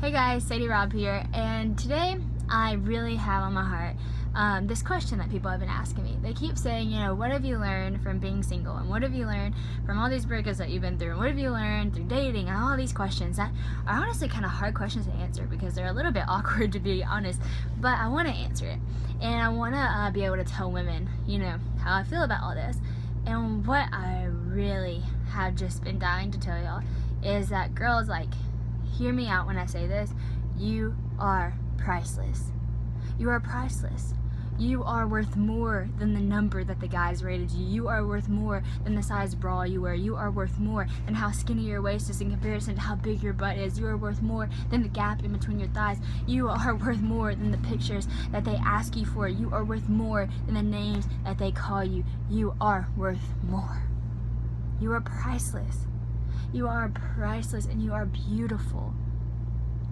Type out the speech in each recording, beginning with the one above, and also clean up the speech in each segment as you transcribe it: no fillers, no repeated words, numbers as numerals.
Hey guys, Sadie Rob here, and today I really have on my heart this question that people have been asking me. They keep saying, what have you learned from being single, and what have you learned from all these breakups that you've been through, and what have you learned through dating, and all these questions that are honestly kind of hard questions to answer because they're a little bit awkward, to be honest, but I want to answer it, and I want to be able to tell women, how I feel about all this. And what I really have just been dying to tell y'all is that girls, hear me out when I say this. You are priceless. You are priceless. You are worth more than the number that the guys rated you. You are worth more than the size bra you wear. You are worth more than how skinny your waist is in comparison to how big your butt is. You are worth more than the gap in between your thighs. You are worth more than the pictures that they ask you for. You are worth more than the names that they call you. You are worth more. You are priceless. You are priceless, and you are beautiful.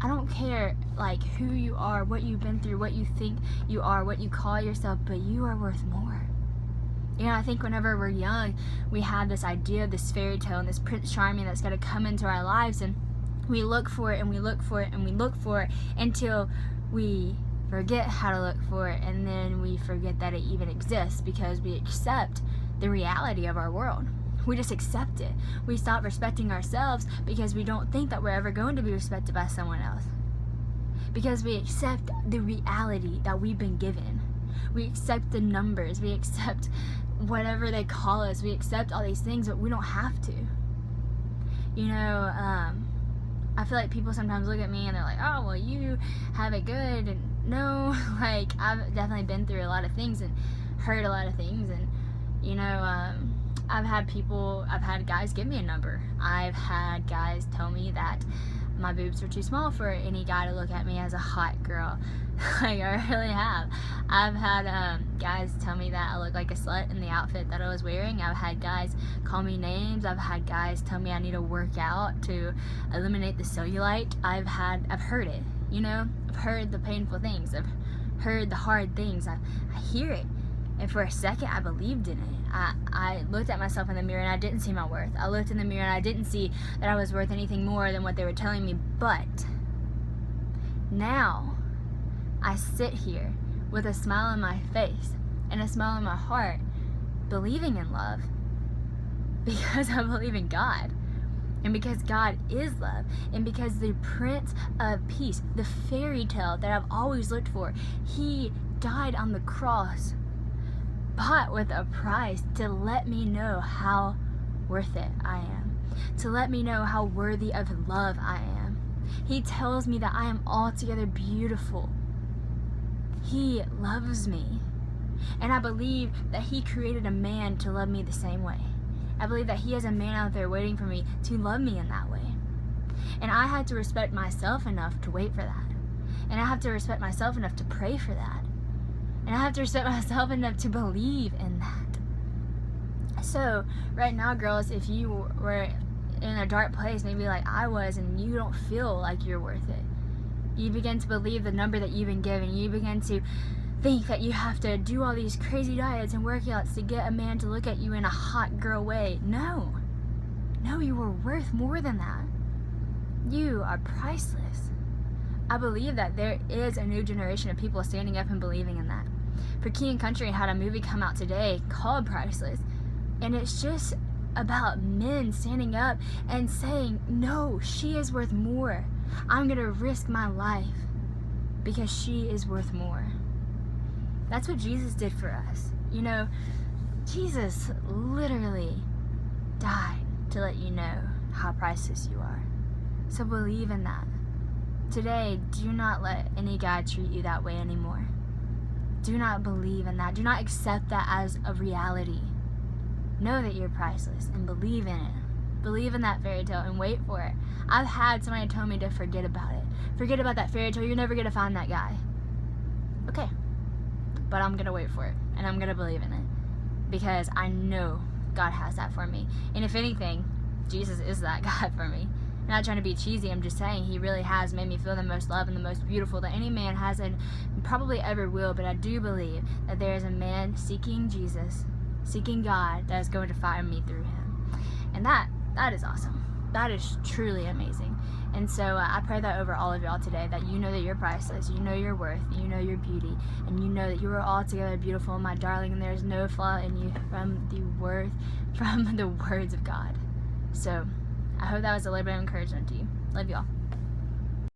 I don't care who you are, what you've been through, what you think you are, what you call yourself, but you are worth more. I think whenever we're young, we have this idea of this fairy tale and this Prince Charming that's going to come into our lives, and we look for it and we look for it and we look for it until we forget how to look for it, and then we forget that it even exists because we accept the reality of our world. We just accept it. We stop respecting ourselves because we don't think that we're ever going to be respected by someone else. Because we accept the reality that we've been given. We accept the numbers. We accept whatever they call us. We accept all these things, but we don't have to. I feel like people sometimes look at me and they're like, oh, well, you have it good. And no, I've definitely been through a lot of things and heard a lot of things. And, I've had guys give me a number. I've had guys tell me that my boobs are too small for any guy to look at me as a hot girl. I really have. I've had guys tell me that I look like a slut in the outfit that I was wearing. I've had guys call me names. I've had guys tell me I need to work out to eliminate the cellulite. I've heard it, I've heard the painful things. I've heard the hard things. I hear it. And for a second, I believed in it. I looked at myself in the mirror and I didn't see my worth. I looked in the mirror and I didn't see that I was worth anything more than what they were telling me. But now I sit here with a smile on my face and a smile on my heart, believing in love because I believe in God. And because God is love, and because the Prince of Peace, the fairy tale that I've always looked for, He died on the cross, bought with a price to let me know how worth it I am, to let me know how worthy of love I am. He tells me that I am altogether beautiful. He loves me. And I believe that He created a man to love me the same way. I believe that He has a man out there waiting for me to love me in that way. And I had to respect myself enough to wait for that. And I have to respect myself enough to pray for that. And I have to respect myself enough to believe in that. So, right now, girls, if you were in a dark place, maybe like I was, and you don't feel like you're worth it, you begin to believe the number that you've been given. You begin to think that you have to do all these crazy diets and workouts to get a man to look at you in a hot girl way. No, you are worth more than that. You are priceless. I believe that there is a new generation of people standing up and believing in that. For King & Country had a movie come out today called Priceless, and it's just about men standing up and saying, no, she is worth more. I'm going to risk my life because she is worth more. That's what Jesus did for us. Jesus literally died to let you know how priceless you are. So believe in that. Today, do not let any guy treat you that way anymore. Do not believe in that. Do not accept that as a reality. Know that you're priceless and believe in it. Believe in that fairy tale and wait for it. I've had somebody tell me to forget about it. Forget about that fairy tale. You're never going to find that guy. Okay. But I'm going to wait for it. And I'm going to believe in it. Because I know God has that for me. And if anything, Jesus is that God for me. I'm not trying to be cheesy, I'm just saying He really has made me feel the most loved and the most beautiful that any man has and probably ever will. But I do believe that there is a man seeking Jesus, seeking God, that is going to find me through Him. And that is awesome. That is truly amazing. And so I pray that over all of y'all today, that you know that you're priceless, you know your worth, you know your beauty, and you know that you are altogether beautiful, my darling, and there is no flaw in you from the words of God. So I hope that was a little bit of encouragement to you. Love y'all.